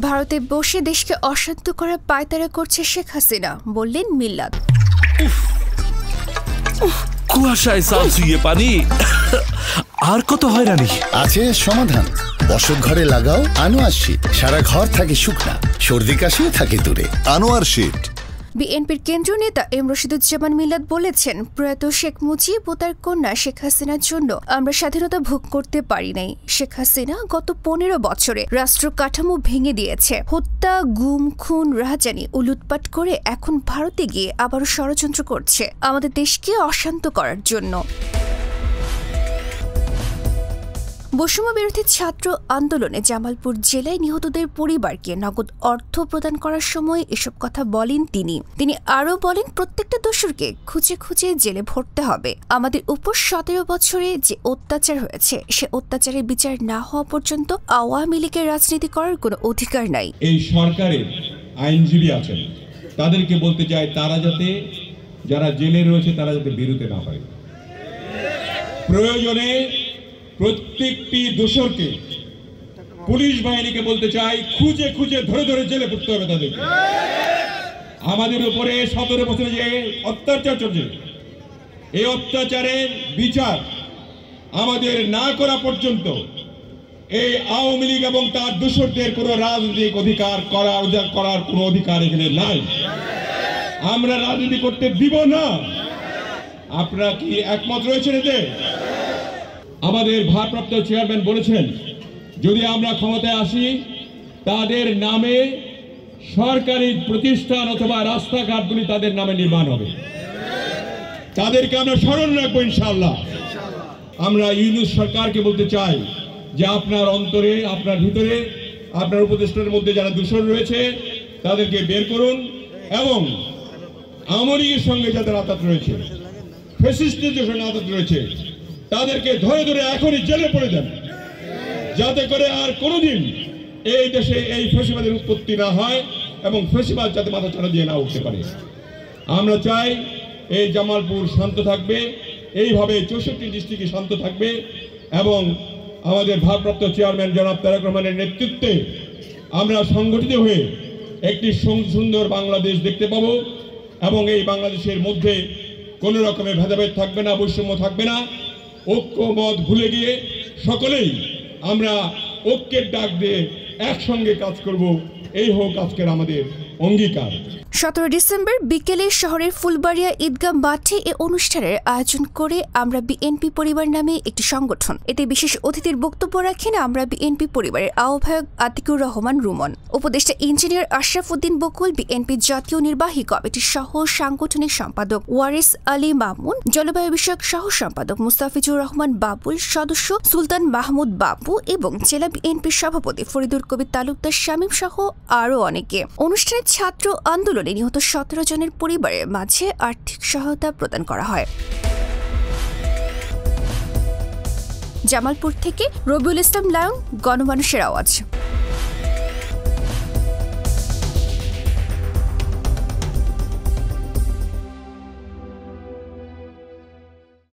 ভারতে বসে দেশকে অশান্ত করার পায়তারা করছে শেখ হাসিনা, বললেন মিল্লাত। কুয়াশায় সাল চুইয়ে পানি, আর কত হয়রানি আছে সমাধান। বসত ঘরে লাগাও আনোয়ার শীট, সারা ঘর থাকে শুকনা, সর্দি কাশিও থাকে দূরে। আনোয়ার শীট। বিএনপির কেন্দ্রীয় নেতা এম রশিদুজ্জামান মিল্লাত বলেছেন, প্রয়াত শেখ মুজিব ও তার কন্যা শেখ হাসিনার জন্য আমরা স্বাধীনতা ভোগ করতে পারি নাই। শেখ হাসিনা গত 15 বছরে রাষ্ট্র কাঠামো ভেঙে দিয়েছে। হত্যা, গুম, খুন, রাহাজানি ও লুটপাট করে এখন ভারতে গিয়ে আবারও ষড়যন্ত্র করছে আমাদের দেশকে অশান্ত করার জন্য। বৈষম্য বিরোধী ছাত্র আন্দোলনে জামালপুর জেলায় নিহতদের পরিবারকে নগদ অর্থ প্রদান করার সময় এসব কথা বলেন তিনি আরও বলেন, প্রত্যেকটা দোষরকে খুঁজে খুঁজে জেলে ভরতে হবে। আমাদের উপর 17 বছরে যে অত্যাচার হয়েছে সে অত্যাচারের বিচার না হওয়া পর্যন্ত আওয়ামী লীগের রাজনীতি করার কোনো অধিকার নাই। এই সরকারের আইনজীবী আছেন, তাদেরকে বলতে চাই তারা যাতে, যারা জেলে রয়েছে তারা যাতে বেরোতে না পারে। প্রয়োজনে প্রত্যেকটি দোষরকে পুলিশ বাহিনীকে বলতে চাই, খুঁজে খুঁজে ধরে ধরে জেলে পড়তে হবে তাদেরকে। আমাদের উপরে 17 বছরে যে অত্যাচার চলছে, এই অত্যাচারের বিচার আমাদের না করা পর্যন্ত এই আওয়ামী লীগ এবং তার দোষরদের কোনো রাজনৈতিক অধিকার করার কোনো অধিকার এখানে নাই। আমরা রাজনীতি করতে দিব না। আপনারা কি একমত রয়েছেন এতে? আমাদের ভারপ্রাপ্ত চেয়ারম্যান বলেছেন, যদি আমরা ক্ষমতায় আসি তাদের নামে সরকারি প্রতিষ্ঠান অথবা রাস্তাঘাটগুলি তাদের নামে নির্মাণ হবে। তাদেরকে আমরা স্মরণ রাখবো ইনশাআল্লাহ। আমরা ইউনূস সরকারকে বলতে চাই যে আপনার অন্তরে, আপনার ভিতরে, আপনার উপদেষ্টার মধ্যে যারা দূষণ রয়েছে তাদেরকে বের করুন, এবং আওয়ামী লীগের সঙ্গে যাদের আঘাত রয়েছে, ফ্যাসিস্টদের সঙ্গে আঘাত রয়েছে, তাদেরকে ধরে ধরে এখনই জেলে পড়ে দেন, যাতে করে আর কোনোদিন এই দেশে এই ফ্যাসিবাদের উৎপত্তি না হয় এবং ফ্যাসিবাদ যাতে মাথা চাড়া দিয়ে না উঠতে পারে। আমরা চাই এই জামালপুর শান্ত থাকবে, এইভাবে 64 ডিস্ট্রিক্টে শান্ত থাকবে, এবং আমাদের ভারপ্রাপ্ত চেয়ারম্যান জনাব তারেক রহমানের নেতৃত্বে আমরা সংগঠিত হয়ে একটি সুন্দর বাংলাদেশ দেখতে পাবো, এবং এই বাংলাদেশের মধ্যে কোনো রকমের ভেদাভেদ থাকবে না, বৈষম্য থাকবে না। ঐক্যমত ভুলে গিয়ে সকলেই আমরা ঐক্যের ডাক দিয়ে একসঙ্গে কাজ করব, এই হোক আজকের আমাদের অঙ্গীকার। 17 ডিসেম্বর বিকেলে শহরের ফুলবাড়িয়া ঈদগাহ মাঠে এ অনুষ্ঠানের আয়োজন করে আমরা বিএনপি পরিবার নামে একটি সংগঠন। এতে বিশেষ অতিথির বক্তব্য রাখেন আমরা বিএনপি পরিবারের আহ্বায়ক আতিকুর রহমান রুমন, উপদেষ্টা ইঞ্জিনিয়ার আশরাফ উদ্দিন বকুল, বিএনপি জাতীয় নির্বাহী কমিটির সহ সাংগঠনিক সম্পাদক ওয়ারিস আলী মামুন, জলবায়ু বিষয়ক সহ সম্পাদক মুস্তাফিজুর রহমান বাবুল, সদস্য সুলতান মাহমুদ বাবু এবং জেলা বিএনপির সভাপতি ফরিদুল কবির তালুকদার শামীম সহ আরও অনেকে। অনুষ্ঠানে ছাত্র আন্দোলনে নিহত 17 জনের পরিবারের মাঝে আর্থিক সহায়তা প্রদান করা হয়। জামালপুর থেকে রবিউল ইসলাম লায়ন, গণমানুষের আওয়াজ।